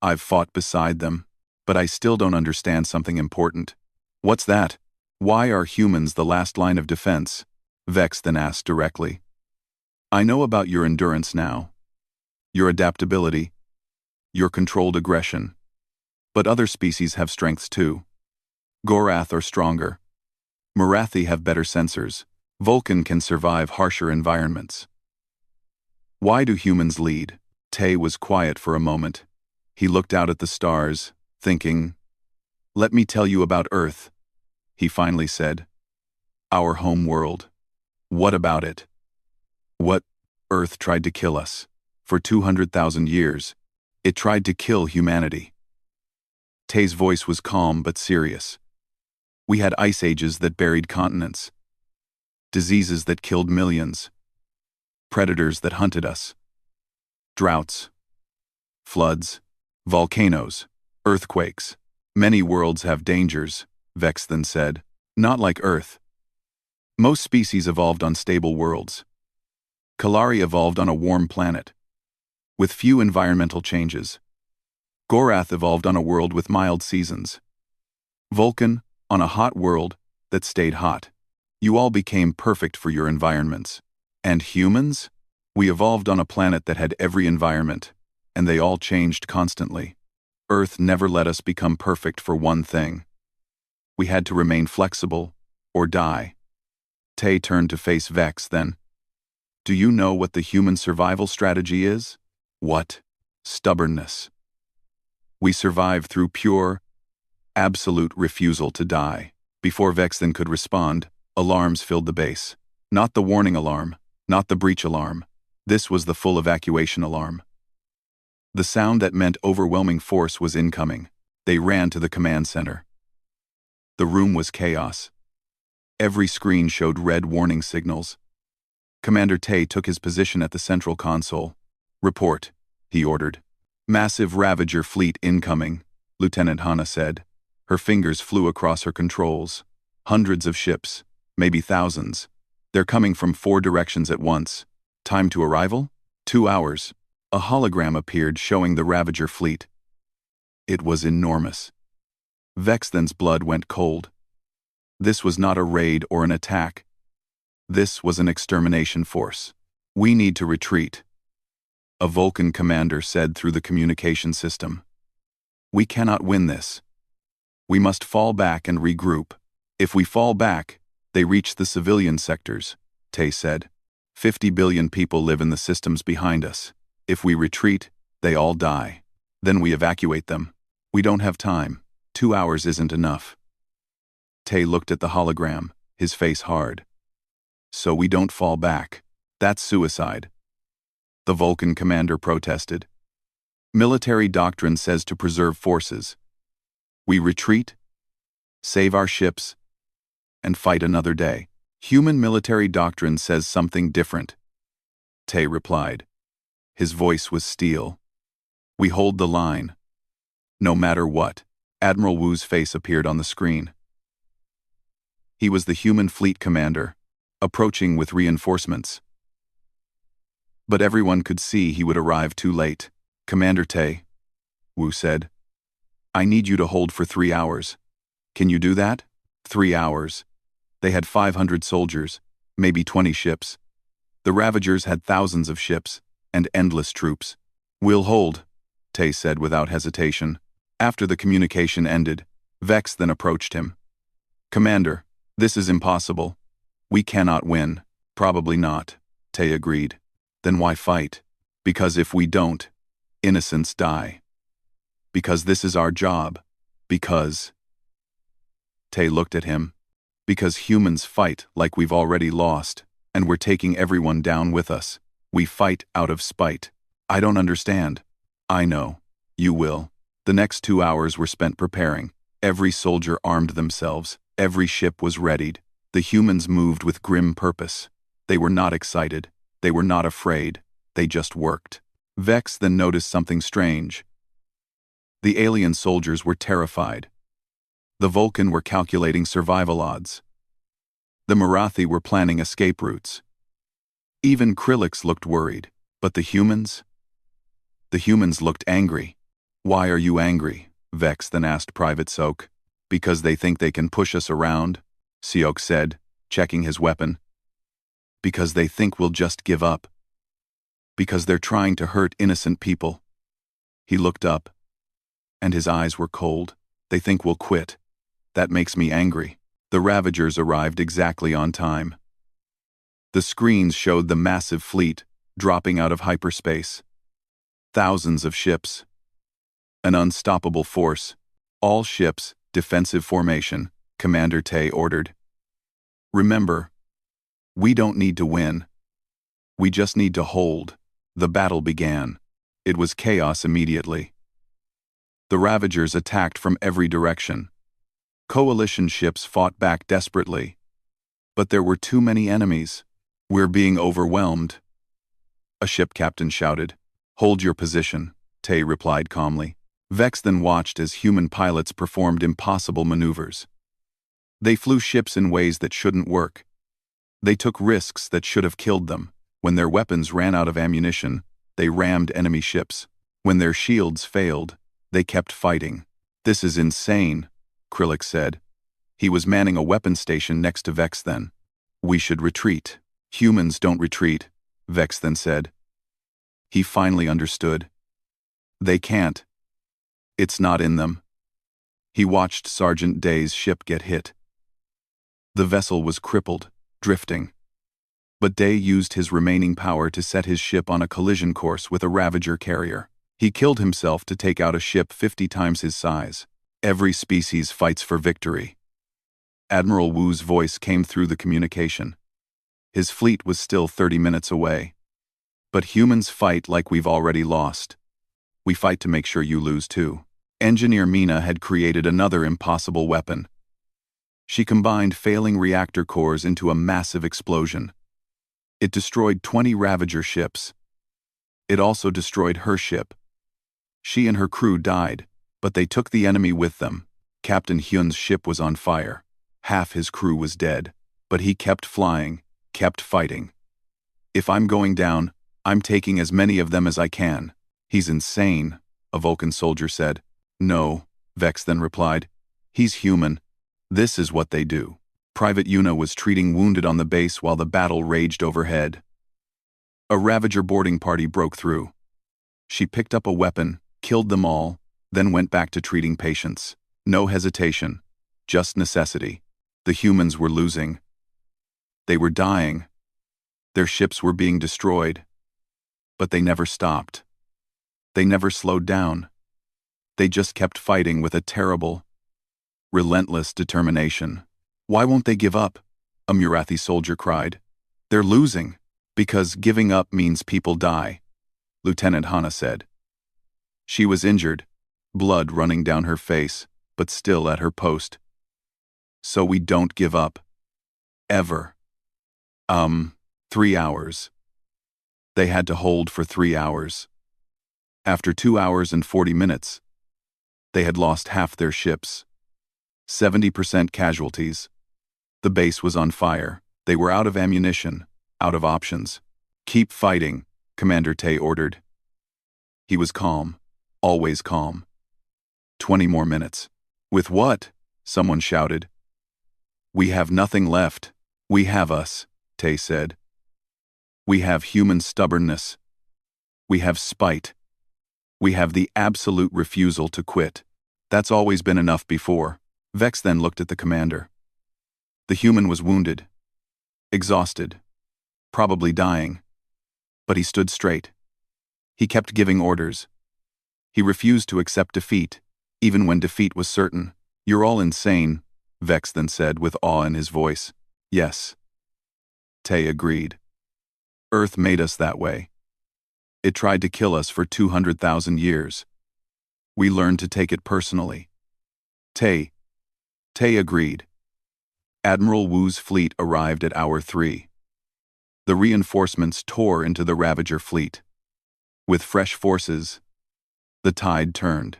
I've fought beside them, but I still don't understand something important. What's that? Why are humans the last line of defense? Vex then asked directly. I know about your endurance now, your adaptability, your controlled aggression. But other species have strengths too. Gorath are stronger. Morathi have better sensors. Vulcan can survive harsher environments. Why do humans lead? Tay was quiet for a moment. He looked out at the stars, thinking, Let me tell you about Earth, he finally said. Our home world. What about it? What? Earth tried to kill us. For 200,000 years, it tried to kill humanity. Tay's voice was calm but serious. We had ice ages that buried continents, diseases that killed millions, predators that hunted us, droughts, floods, volcanoes, earthquakes. Many worlds have dangers, Vex then said. Not like Earth. Most species evolved on stable worlds. Kalari evolved on a warm planet, with few environmental changes. Gorath evolved on a world with mild seasons. Vulcan, on a hot world that stayed hot. You all became perfect for your environments. And humans? We evolved on a planet that had every environment, and they all changed constantly. Earth never let us become perfect for one thing. We had to remain flexible, or die. Tay turned to face Vex then. Do you know what the human survival strategy is? What? Stubbornness. We survive through pure, absolute refusal to die. Before Vex then could respond, alarms filled the base. Not the warning alarm, not the breach alarm. This was the full evacuation alarm. The sound that meant overwhelming force was incoming. They ran to the command center. The room was chaos. Every screen showed red warning signals. Commander Tay took his position at the central console. Report, he ordered. Massive Ravager fleet incoming, Lieutenant Hana said. Her fingers flew across her controls. Hundreds of ships, maybe thousands. They're coming from 4 directions at once. Time to arrival? 2 hours. A hologram appeared showing the Ravager fleet. It was enormous. Vexthen's blood went cold. This was not a raid or an attack. This was an extermination force. We need to retreat, a Vulcan commander said through the communication system. We cannot win this. We must fall back and regroup. If we fall back, they reach the civilian sectors, Tay said. 50 billion people live in the systems behind us. If we retreat, they all die. Then we evacuate them. We don't have time. 2 hours isn't enough. Tay looked at the hologram, his face hard. So we don't fall back. That's suicide. The Vulcan commander protested. Military doctrine says to preserve forces. We retreat, save our ships, and fight another day. Human military doctrine says something different, Tay replied. His voice was steel. We hold the line. No matter what. Admiral Wu's face appeared on the screen. He was the human fleet commander, approaching with reinforcements. But everyone could see he would arrive too late. Commander Tay, Wu said, I need you to hold for 3 hours. Can you do that? 3 hours. They had 500 soldiers, maybe 20 ships. The Ravagers had thousands of ships, and endless troops. We'll hold, Tay said without hesitation. After the communication ended, Vex then approached him. Commander, this is impossible. We cannot win. Probably not, Tay agreed. Then why fight? Because if we don't, innocents die. Because this is our job. Because... Tay looked at him. Because humans fight like we've already lost, and we're taking everyone down with us. We fight out of spite. I don't understand. I know. You will. The next 2 hours were spent preparing. Every soldier armed themselves. Every ship was readied. The humans moved with grim purpose. They were not excited. They were not afraid. They just worked. Vex then noticed something strange. The alien soldiers were terrified. The Vulcan were calculating survival odds. The Morathi were planning escape routes. Even Krillix looked worried. But the humans? The humans looked angry. "Why are you angry?" Vex then asked Private Soak. "Because they think they can push us around," Seok said, checking his weapon. "Because they think we'll just give up. Because they're trying to hurt innocent people." He looked up, and his eyes were cold. "They think we'll quit. That makes me angry." The Ravagers arrived exactly on time. The screens showed the massive fleet dropping out of hyperspace. Thousands of ships. An unstoppable force. "All ships, defensive formation," Commander Tay ordered. "Remember, we don't need to win. We just need to hold." The battle began. It was chaos immediately. The Ravagers attacked from every direction. Coalition ships fought back desperately. But there were too many enemies. "We're being overwhelmed," a ship captain shouted. "Hold your position," Tay replied calmly. Vex then watched as human pilots performed impossible maneuvers. They flew ships in ways that shouldn't work. They took risks that should have killed them. When their weapons ran out of ammunition, they rammed enemy ships. When their shields failed, they kept fighting. "This is insane," Krillic said. He was manning a weapon station next to Vex then. "We should retreat." "Humans don't retreat," Vex then said. He finally understood. "They can't. It's not in them." He watched Sergeant Day's ship get hit. The vessel was crippled, drifting. But Day used his remaining power to set his ship on a collision course with a Ravager carrier. He killed himself to take out a ship 50 times his size. "Every species fights for victory." Admiral Wu's voice came through the communication. His fleet was still 30 minutes away. "But humans fight like we've already lost. We fight to make sure you lose too." Engineer Mina had created another impossible weapon. She combined failing reactor cores into a massive explosion. It destroyed 20 Ravager ships. It also destroyed her ship. She and her crew died, but they took the enemy with them. Captain Hyun's ship was on fire. Half his crew was dead, but he kept flying, kept fighting. "If I'm going down, I'm taking as many of them as I can." "He's insane," a Vulcan soldier said. "No," Vex then replied. "He's human. This is what they do." Private Yuna was treating wounded on the base while the battle raged overhead. A Ravager boarding party broke through. She picked up a weapon, killed them all, then went back to treating patients. No hesitation, just necessity. The humans were losing. They were dying. Their ships were being destroyed. But they never stopped. They never slowed down. They just kept fighting with a terrible, relentless determination. "Why won't they give up?" a Murathi soldier cried. "They're losing." "Because giving up means people die," Lieutenant Hana said. She was injured, blood running down her face, but still at her post. "So we don't give up. Ever." 3 hours. They had to hold for 3 hours. After 2 hours and 40 minutes, they had lost half their ships. 70% casualties. The base was on fire. They were out of ammunition, out of options. "Keep fighting," Commander Tay ordered. He was calm, always calm. 20 more minutes. "With what?" someone shouted. "We have nothing left." "We have us," Tay said. "We have human stubbornness. We have spite. We have the absolute refusal to quit. That's always been enough before." Vex then looked at the commander. The human was wounded, exhausted, probably dying. But he stood straight. He kept giving orders. He refused to accept defeat, even when defeat was certain. "You're all insane," Vex then said with awe in his voice. "Yes." Tay agreed. "Earth made us that way. It tried to kill us for 200,000 years. We learned to take it personally." Tay agreed. Admiral Wu's fleet arrived at hour 3. The reinforcements tore into the Ravager fleet. With fresh forces, the tide turned.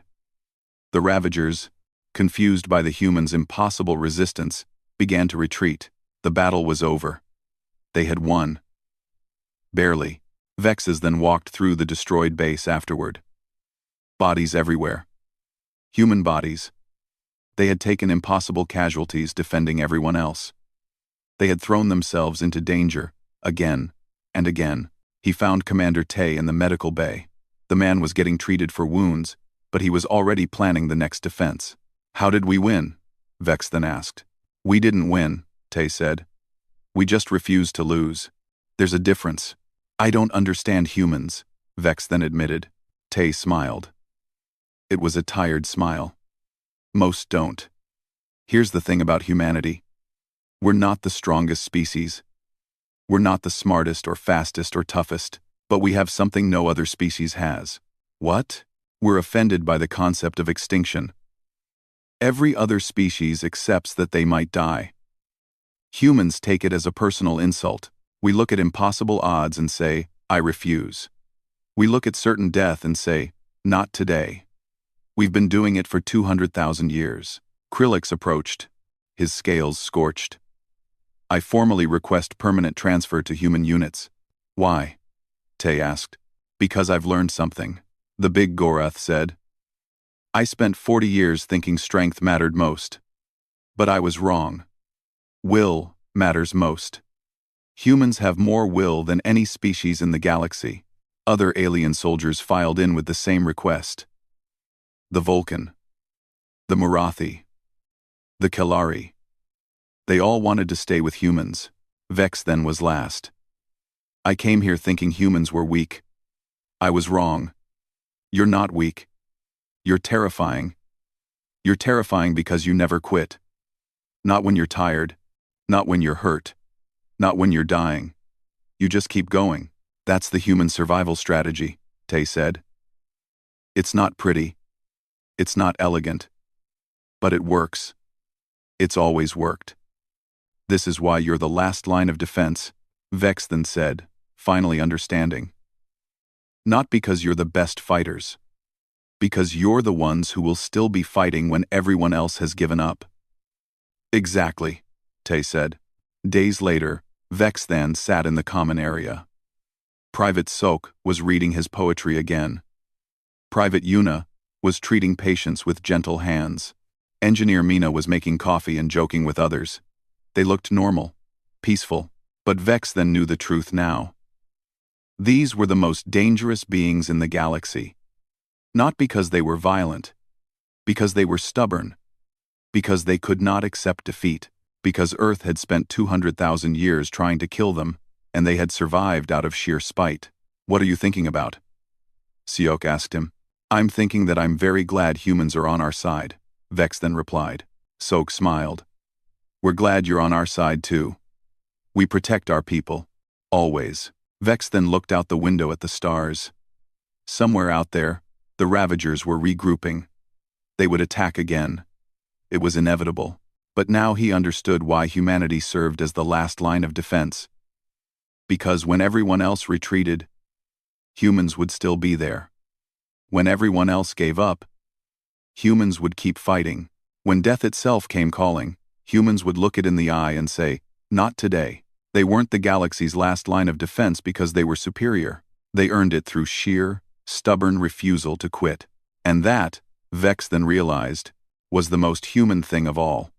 The Ravagers, confused by the humans' impossible resistance, began to retreat. The battle was over. They had won. Barely. Vexes then walked through the destroyed base afterward. Bodies everywhere. Human bodies. They had taken impossible casualties defending everyone else. They had thrown themselves into danger, again and again. He found Commander Tay in the medical bay. The man was getting treated for wounds, but he was already planning the next defense. How did we win? Vex then asked. We didn't win, Tay said. We just refused to lose. There's a difference. I don't understand humans, Vex then admitted. Tay smiled. It was a tired smile. Most don't. Here's the thing about humanity. We're not the strongest species. We're not the smartest or fastest or toughest, but we have something no other species has. What? We're offended by the concept of extinction. Every other species accepts that they might die. Humans take it as a personal insult. We look at impossible odds and say, I refuse. We look at certain death and say, not today. We've been doing it for 200,000 years. Krillix approached, his scales scorched. I formally request permanent transfer to human units. Why? Tay asked. Because I've learned something, the big Gorath said. I spent 40 years thinking strength mattered most. But I was wrong. Will matters most. Humans have more will than any species in the galaxy. Other alien soldiers filed in with the same request. The Vulcan. The Marathi. The Kalari. They all wanted to stay with humans. Vex then was last. I came here thinking humans were weak. I was wrong. You're not weak. You're terrifying. You're terrifying because you never quit. Not when you're tired. Not when you're hurt. Not when you're dying. You just keep going. That's the human survival strategy, Tay said. It's not pretty. It's not elegant. But it works. It's always worked. This is why you're the last line of defense, Vex then said, finally understanding. Not because you're the best fighters. Because you're the ones who will still be fighting when everyone else has given up. Exactly, Tay said. Days later, Vex then sat in the common area. Private Sok was reading his poetry again. Private Yuna was treating patients with gentle hands. Engineer Mina was making coffee and joking with others. They looked normal, peaceful, but Vex then knew the truth now. These were the most dangerous beings in the galaxy. Not because they were violent, because they were stubborn, because they could not accept defeat, because Earth had spent 200,000 years trying to kill them, and they had survived out of sheer spite. What are you thinking about? Siok asked him. I'm thinking that I'm very glad humans are on our side, Vex then replied. Sok smiled. We're glad you're on our side too. We protect our people. Always. Vex then looked out the window at the stars. Somewhere out there, the Ravagers were regrouping. They would attack again. It was inevitable. But now he understood why humanity served as the last line of defense. Because when everyone else retreated, humans would still be there. When everyone else gave up, humans would keep fighting. When death itself came calling, humans would look it in the eye and say, not today. They weren't the galaxy's last line of defense because they were superior. They earned it through sheer, stubborn refusal to quit. And that, Vex then realized, was the most human thing of all.